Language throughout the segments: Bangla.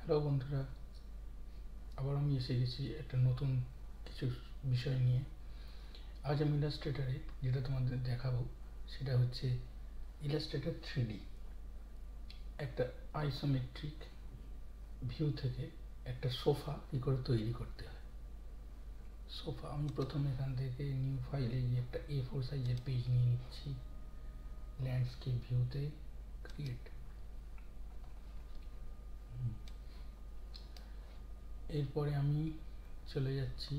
হ্যালো বন্ধুরা, আবার আমি এসে গেছি একটা নতুন কিছু বিষয় নিয়ে। আজ আমি ইলাস্ট্রেটারে যেটা তোমাদের দেখাবো সেটা হচ্ছে ইলাস্ট্রেটর 3D। একটা আইসোমেট্রিক ভিউ থেকে একটা সোফা কী করে তৈরি করতে হয়। সোফা আমি প্রথমে এখান থেকে নিউ ফাইলে গিয়ে একটা A4 সাইজের পেজ নিয়ে নিচ্ছি। ল্যান্ডস্কেপ ভিউতে ক্রিয়েট, এরপরে আমি চলে যাচ্ছি,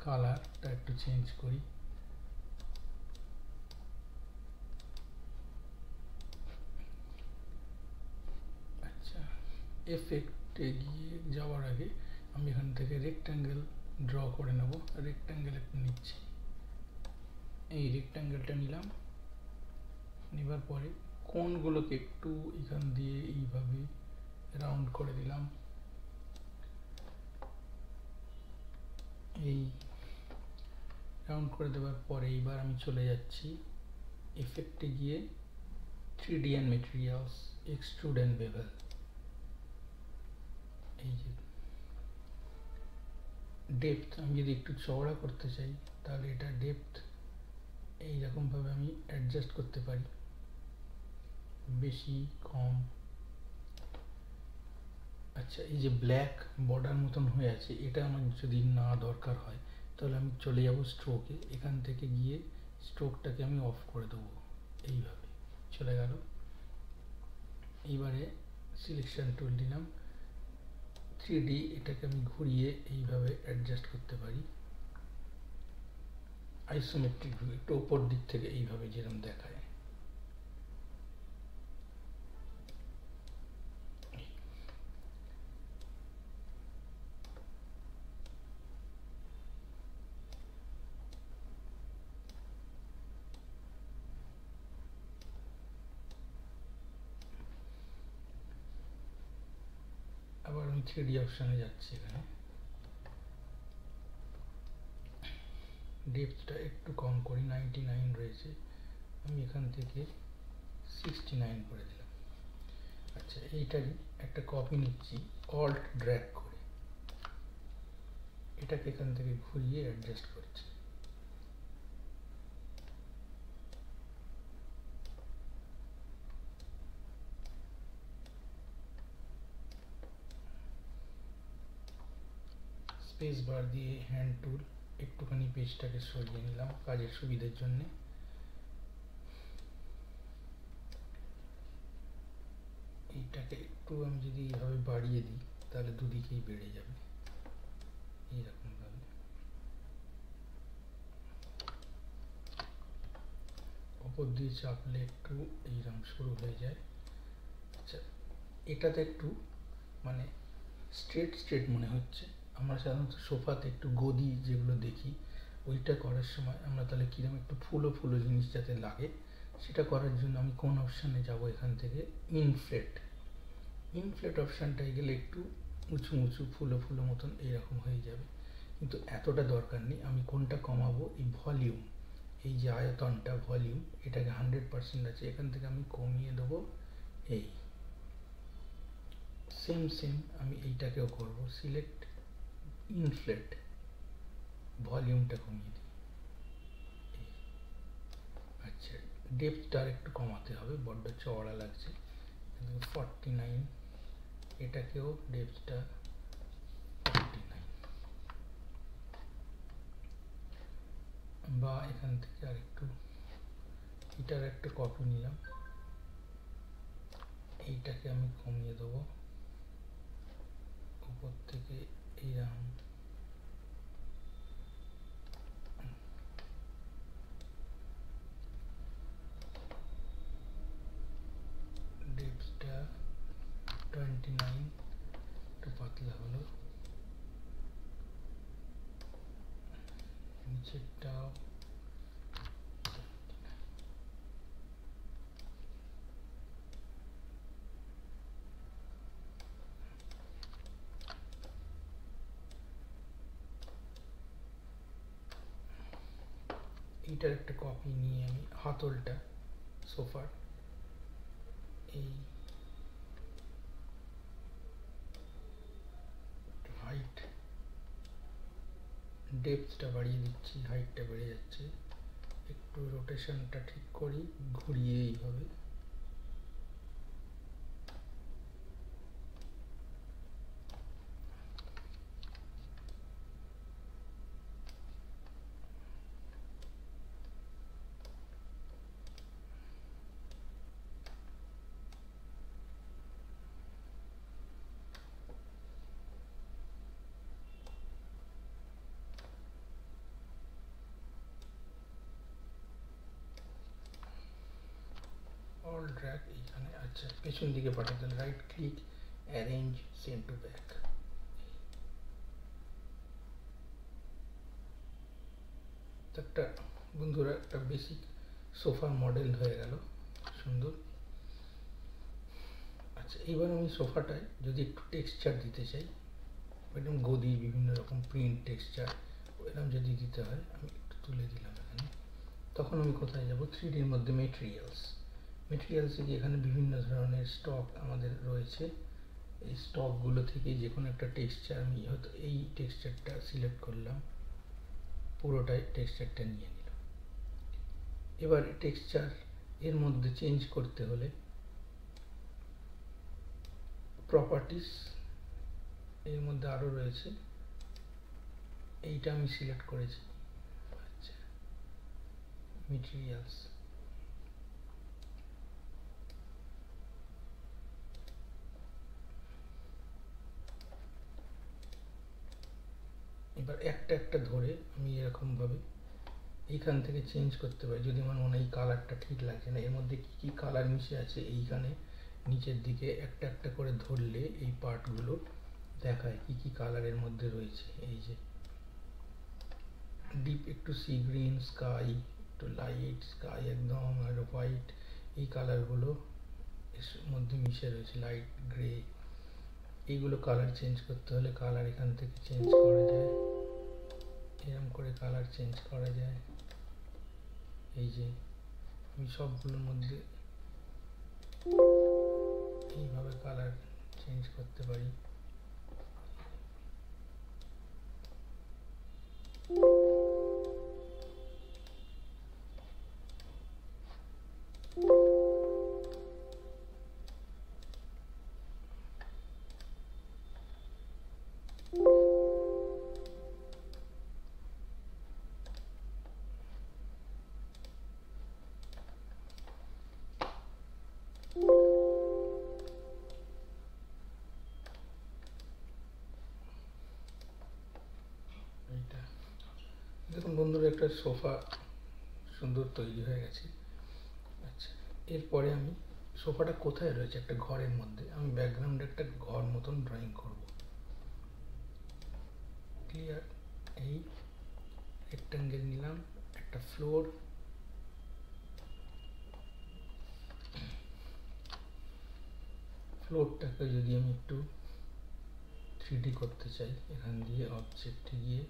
কালারটা একটু চেঞ্জ করি। আচ্ছা, এফেক্টে গিয়ে যাওয়ার আগে আমি এখান থেকে রেক্ট্যাঙ্গেল ড্র করে নেব। রেক্ট্যাঙ্গেল একটু নিচ্ছি, এই রেক্ট্যাঙ্গেলটা নিলাম। নেবার পরে কোণগুলোকে একটু এখান দিয়ে এইভাবে রাউন্ড করে দিলাম। এই রাউন্ড করে দেওয়ার পরে এইবার আমি চলে যাচ্ছি এফেক্টে গিয়ে 3D and materials, extrude and bevel. এই যে ডেপথ আমি যদি একটু চওড়া করতে চাই তাহলে এটা ডেপথ এইরকমভাবে আমি অ্যাডজাস্ট করতে পারি, বেশি কম। আচ্ছা, এই যে ব্ল্যাক বর্ডার মতন হয়ে আছে, এটা আমার যদি না দরকার হয় তাহলে আমি চলে যাব স্ট্রোকে। এখান থেকে গিয়ে স্ট্রোকটাকে আমি অফ করে দেবো, এইভাবে চলে গেল। এইবারে সিলেকশন টুল দিলাম, 3D এটাকে আমি ঘুরিয়ে এইভাবে অ্যাডজাস্ট করতে পারি। আইসোমেট্রিক ভিউ একটু ওপর দিক থেকে এইভাবে যেরকম দেখায়। আবার আমি 3D অপশানে যাচ্ছি, এখানে ডেপথটা একটু কম করি, 99 রয়েছে, আমি এখান থেকে 69 করে দিলাম। আচ্ছা, এইটারই একটা কপি নিচ্ছি, অল্ট ড্র্যাগ করে এটাকে এখান থেকে ঘুরিয়ে অ্যাডজাস্ট করছি। স্পেস বার দিয়ে হ্যান্ড টুল একটুখানি পেজটাকে সরিয়ে নিলাম কাজের সুবিধার জন্যে। এইটাকে একটু আমি যদি এইভাবে বাড়িয়ে দিই তাহলে দুদিকেই বেড়ে যাবে এইরকমভাবে। ওপর দিয়ে চাপলে একটু এইরকম শুরু হয়ে যায়। আচ্ছা, এটাতে একটু মানে স্ট্রেট মনে হচ্ছে। আমরা সাধারণত সোফাতে একটু গদি যেগুলো দেখি, ওইটা করার সময় আমরা তাহলে কীরকম একটু ফুলো জিনিস যাতে লাগে, সেটা করার জন্য আমি কোন অপশানে যাব, এখান থেকে ইনফ্লেট অপশানটায় গেলে একটু উঁচু ফুলো মতন এইরকম হয়ে যাবে, কিন্তু এতটা দরকার নেই। আমি কোনটা কমাবো, এই ভলিউম, এই যে আয়তনটা ভলিউম, এটাকে 100% আছে, এখান থেকে আমি কমিয়ে দেবো। এই সেম আমি এইটাকেও করব, সিলেক্ট ইনফ্লেট, ভলিউমটা কমিয়ে দিই। আচ্ছা, ডেপথটা একটু কমাতে হবে, বড্ড চওড়া লাগছে, 49, এটাকেও ডেপথটা 49, বা এখান থেকে আর একটু এটার একটা কপি নিলাম, এইটাকে আমি কমিয়ে দেবো উপর থেকে এইরকম। ডেপথটা 29, একটু পাতলা হলো। নিচেরটাও এইটার একটা কপি নিয়ে আমি হাতলটা সোফার এই ডেপথটা বাড়িয়ে দিচ্ছি, হাইটটা বেড়ে যাচ্ছে। একটু রোটেশনটা ঠিক করি, ঘুরিয়ে এইভাবে। অল ড্র্যাগ এইখানে। আচ্ছা, পেছন দিকে পাঠাতে হলে right click, arrange, send to back. একটা বন্ধুরা একটা বেসিক সোফার মডেল হয়ে গেল, সুন্দর। আচ্ছা, এইবার আমি সোফাটায় যদি একটু টেক্সচার দিতে চাই, একদম গদি, বিভিন্ন রকম প্রিন্ট, টেক্সচার এরকম যদি দিতে হয়, আমি একটু তুলে দিলাম এখানে। তখন আমি কোথায় যাব? 3Dর মধ্যে মেটেরিয়ালসে গিয়ে এখানে বিভিন্ন ধরনের স্টক আমাদের রয়েছে। এই স্টকগুলো থেকে যে কোনো একটা টেক্সচার, আমি হয়তো এই টেক্সচারটা সিলেক্ট করলাম, পুরোটাই টেক্সচারটা নিয়ে নিলাম। এবার টেক্সচার এর মধ্যে চেঞ্জ করতে হলে প্রপার্টিস, এর মধ্যে আরও রয়েছে, এইটা আমি সিলেক্ট করেছি। আচ্ছা, মেটেরিয়ালস, এবার একটা একটা ধরে আমি এরকমভাবে এইখান থেকে চেঞ্জ করতে পারি। যদি আমার মনে হয় এই কালারটা ঠিক লাগছে না, এর মধ্যে কী কী কালার মিশে আছে, এইখানে নিচের দিকে একটা একটা করে ধরলে এই পার্টগুলো দেখায় কী কী কালারের মধ্যে রয়েছে। এই যে ডিপ একটু সি গ্রিন, স্কাই একটু লাইট, স্কাই একদম আর হোয়াইট, এই কালারগুলো এর মধ্যে মিশে রয়েছে, লাইট গ্রে। এইগুলো কালার চেঞ্জ করতে হলে কালার এখান থেকে চেঞ্জ করা যায়, এরকম করে কালার চেঞ্জ করা যায়। এই যে আমি সবগুলোর মধ্যে এইভাবে কালার চেঞ্জ করতে পারি। এইটা দেখুন বন্ধুরা, একটা সোফা সুন্দর তৈরি হয়ে গেছে। আচ্ছা, এরপরে আমি সোফাটা কোথায় রয়েছে? একটা ঘরের মধ্যে। আমি ব্যাকগ্রাউন্ডে একটা ঘর মতন ড্রয়িং করব। ক্লিয়ার, এই রেক্টাঙ্গেল নিলাম, একটা ফ্লোর, ফ্লোরটাকে যদি আমি একটু 3D করতে চাই, এখান দিয়ে অবজেক্টে গিয়ে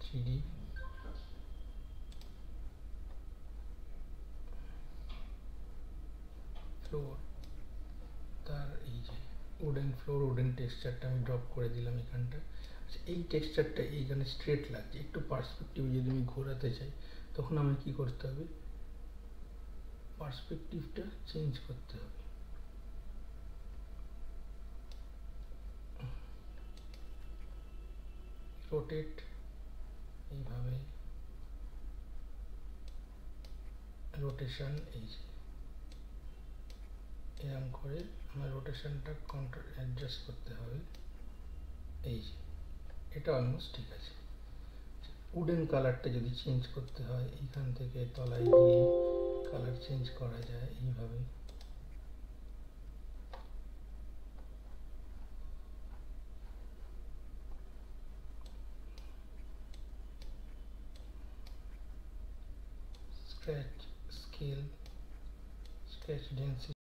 3D, ফ্লোর, তার এই যে উডেন ফ্লোর, উডেন টেক্সচারটা আমি ড্রপ করে দিলাম এখানটা। আচ্ছা, এই টেক্সচারটা এইখানে স্ট্রেট লাগছে, একটু পার্সপেক্টিভ যদি আমি ঘোরাতে চাই, তখন আমার কি করতে হবে? পার্সপেক্টিভটা চেঞ্জ করতে হবে। রোটেট, এইভাবে রোটেশন, এই যে এরকম করে আমার রোটেশনটা কন্ট্রোল অ্যাডজাস্ট করতে হবে। এই যে এটা অলমোস্ট ঠিক আছে। উডেন কালারটা যদি চেঞ্জ করতে হয়, এইখান থেকে তলায় গিয়ে কালার চেঞ্জ করা যায় এইভাবে। Scratch scale, scratch density,